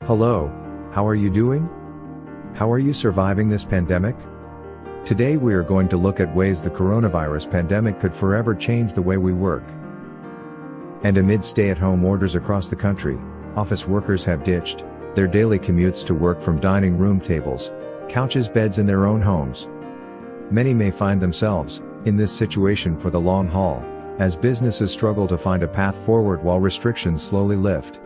Hello, how are you doing? How are you surviving this pandemic? Today we are going to look at ways the coronavirus pandemic could forever change the way we work. And amid stay-at-home orders across the country, office workers have ditched their daily commutes to work from dining room tables, couches, beds in their own homes. Many may find themselves in this situation for the long haul, as businesses struggle to find a path forward while restrictions slowly lift.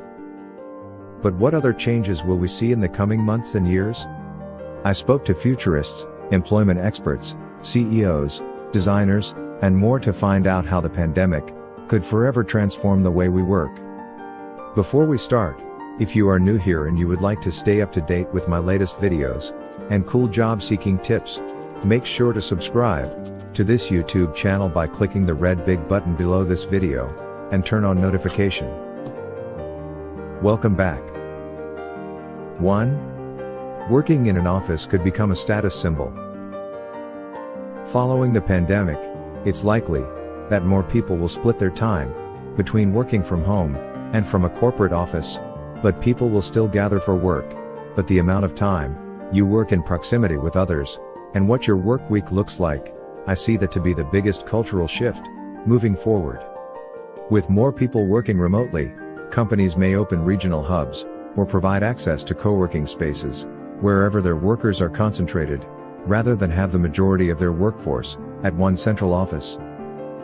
But what other changes will we see in the coming months and years? I spoke to futurists, employment experts, CEOs, designers, and more to find out how the pandemic could forever transform the way we work. Before we start, if you are new here and you would like to stay up to date with my latest videos and cool job-seeking tips, make sure to subscribe to this YouTube channel by clicking the red big button below this video and turn on notification. Welcome back. 1. Working in an office could become a status symbol. Following the pandemic, it's likely that more people will split their time between working from home and from a corporate office, but people will still gather for work. But the amount of time you work in proximity with others and what your work week looks like, I see that to be the biggest cultural shift moving forward. With more people working remotely, companies may open regional hubs or provide access to co-working spaces wherever their workers are concentrated, rather than have the majority of their workforce at one central office.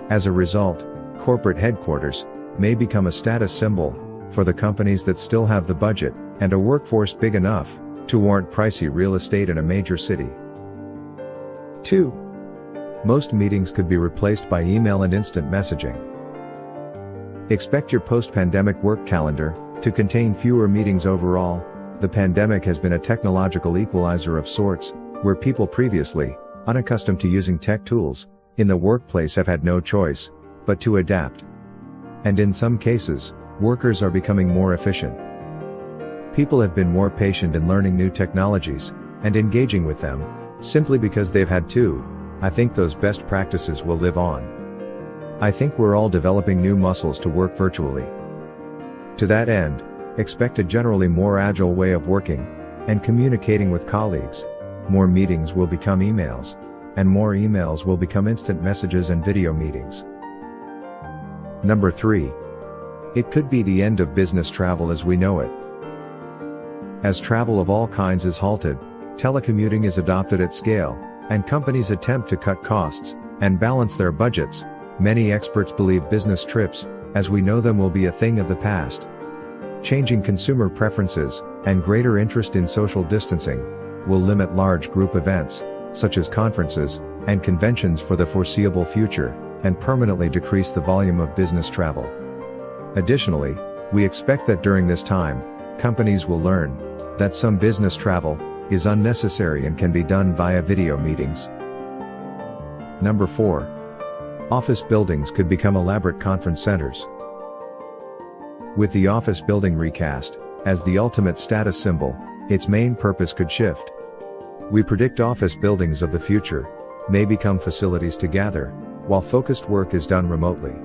As a result, corporate headquarters may become a status symbol for the companies that still have the budget and a workforce big enough to warrant pricey real estate in a major city. 2. Most meetings could be replaced by email and instant messaging. Expect your post-pandemic work calendar to contain fewer meetings overall. The pandemic has been a technological equalizer of sorts, where people previously unaccustomed to using tech tools in the workplace have had no choice but to adapt. And in some cases, workers are becoming more efficient. People have been more patient in learning new technologies and engaging with them, simply because they've had to. I think those best practices will live on. I think we're all developing new muscles to work virtually. To that end, expect a generally more agile way of working and communicating with colleagues. More meetings will become emails, and more emails will become instant messages and video meetings. Number 3. It could be the end of business travel as we know it. As travel of all kinds is halted, telecommuting is adopted at scale, and companies attempt to cut costs and balance their budgets. Many experts believe business trips, as we know them, will be a thing of the past. Changing consumer preferences and greater interest in social distancing will limit large group events, such as conferences and conventions, for the foreseeable future, and permanently decrease the volume of business travel. Additionally, we expect that during this time, companies will learn that some business travel is unnecessary and can be done via video meetings. Number 4. Office buildings could become elaborate conference centers. With the office building recast as the ultimate status symbol, its main purpose could shift. We predict office buildings of the future may become facilities to gather, while focused work is done remotely.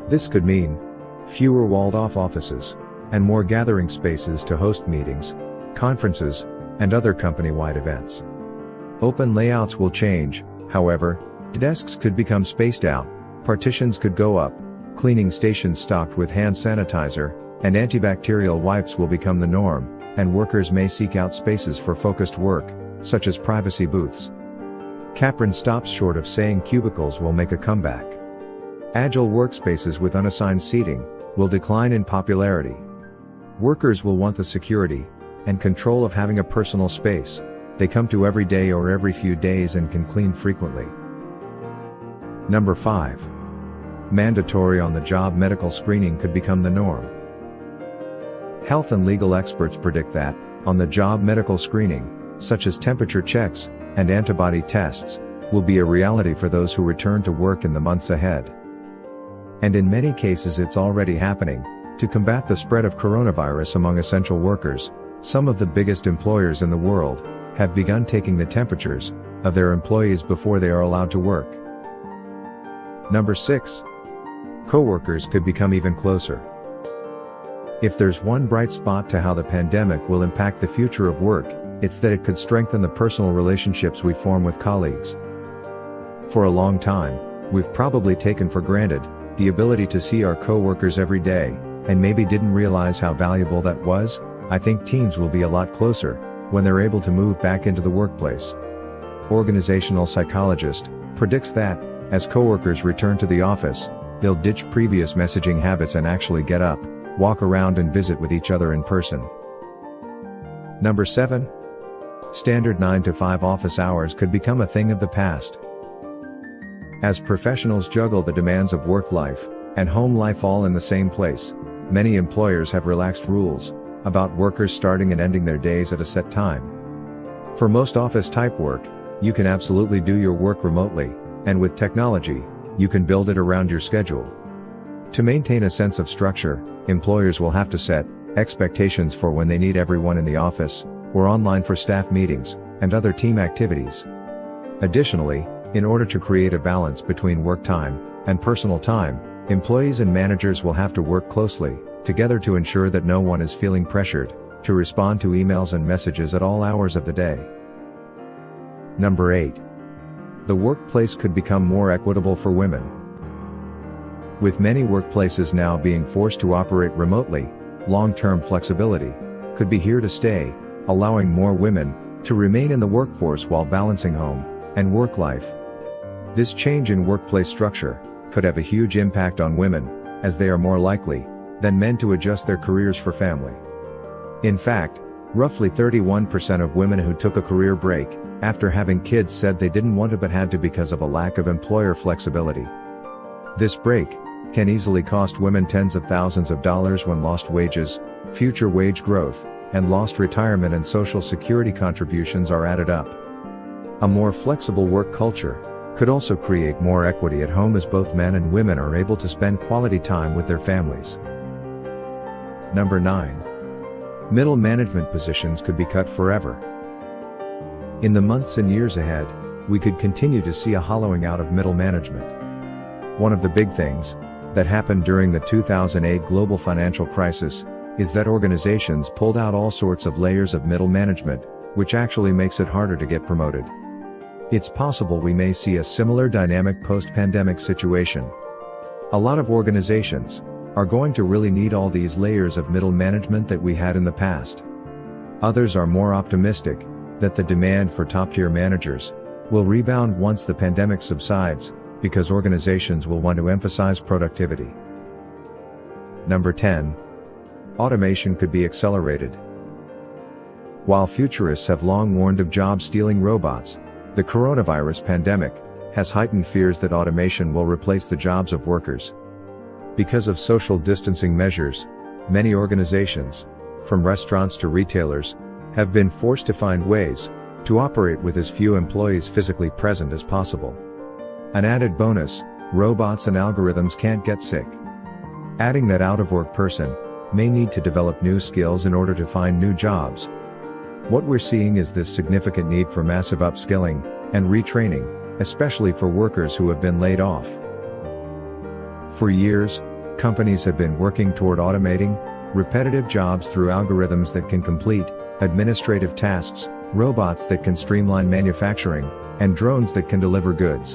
This could mean fewer walled-off offices and more gathering spaces to host meetings, conferences, and other company-wide events. Open layouts will change, however. Desks could become spaced out, partitions could go up, cleaning stations stocked with hand sanitizer and antibacterial wipes will become the norm, and workers may seek out spaces for focused work, such as privacy booths. Capron stops short of saying cubicles will make a comeback. Agile workspaces with unassigned seating will decline in popularity. Workers will want the security and control of having a personal space they come to every day or every few days and can clean frequently. Number 5. Mandatory on-the-job medical screening could become the norm. Health and legal experts predict that on-the-job medical screening, such as temperature checks and antibody tests, will be a reality for those who return to work in the months ahead. And in many cases it's already happening. To combat the spread of coronavirus among essential workers, some of the biggest employers in the world have begun taking the temperatures of their employees before they are allowed to work. Number 6. Coworkers could become even closer. If there's one bright spot to how the pandemic will impact the future of work, it's that it could strengthen the personal relationships we form with colleagues. For a long time, we've probably taken for granted the ability to see our coworkers every day, and maybe didn't realize how valuable that was. I think teams will be a lot closer when they're able to move back into the workplace. Organizational psychologist predicts that, as coworkers return to the office, they'll ditch previous messaging habits and actually get up, walk around and visit with each other in person. Number 7. Standard 9-to-5 office hours could become a thing of the past. As professionals juggle the demands of work life and home life all in the same place, many employers have relaxed rules about workers starting and ending their days at a set time. For most office-type work, you can absolutely do your work remotely, and with technology, you can build it around your schedule. To maintain a sense of structure, employers will have to set expectations for when they need everyone in the office, or online for staff meetings and other team activities. Additionally, in order to create a balance between work time and personal time, employees and managers will have to work closely together to ensure that no one is feeling pressured to respond to emails and messages at all hours of the day. Number 8. The workplace could become more equitable for women. With many workplaces now being forced to operate remotely, long-term flexibility could be here to stay, allowing more women to remain in the workforce while balancing home and work life. This change in workplace structure could have a huge impact on women, as they are more likely than men to adjust their careers for family. In fact, roughly 31% of women who took a career break after having kids said they didn't want to but had to because of a lack of employer flexibility. This break can easily cost women tens of thousands of dollars when lost wages, future wage growth, and lost retirement and social security contributions are added up. A more flexible work culture could also create more equity at home, as both men and women are able to spend quality time with their families. Number 9. Middle management positions could be cut forever. In the months and years ahead, we could continue to see a hollowing out of middle management. One of the big things that happened during the 2008 global financial crisis is that organizations pulled out all sorts of layers of middle management, which actually makes it harder to get promoted. It's possible we may see a similar dynamic post-pandemic situation. A lot of organizations are going to really need all these layers of middle management that we had in the past. Others are more optimistic that the demand for top-tier managers will rebound once the pandemic subsides, because organizations will want to emphasize productivity. Number 10. Automation could be accelerated. While futurists have long warned of job-stealing robots, the coronavirus pandemic has heightened fears that automation will replace the jobs of workers. Because of social distancing measures, many organizations, from restaurants to retailers, have been forced to find ways to operate with as few employees physically present as possible. An added bonus, robots and algorithms can't get sick. Adding that out-of-work person may need to develop new skills in order to find new jobs. What we're seeing is this significant need for massive upskilling and retraining, especially for workers who have been laid off. For years, companies have been working toward automating repetitive jobs through algorithms that can complete administrative tasks, robots that can streamline manufacturing, and drones that can deliver goods.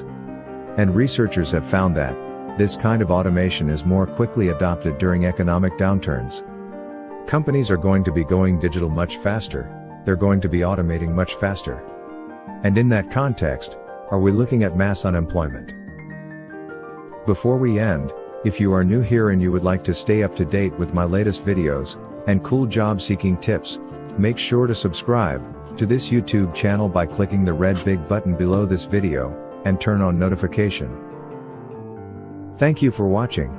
And researchers have found that this kind of automation is more quickly adopted during economic downturns. Companies are going to be going digital much faster. They're going to be automating much faster. And in that context, are we looking at mass unemployment? Before we end, if you are new here and you would like to stay up to date with my latest videos and cool job-seeking tips, make sure to subscribe to this YouTube channel by clicking the red big button below this video and turn on notification. Thank you for watching.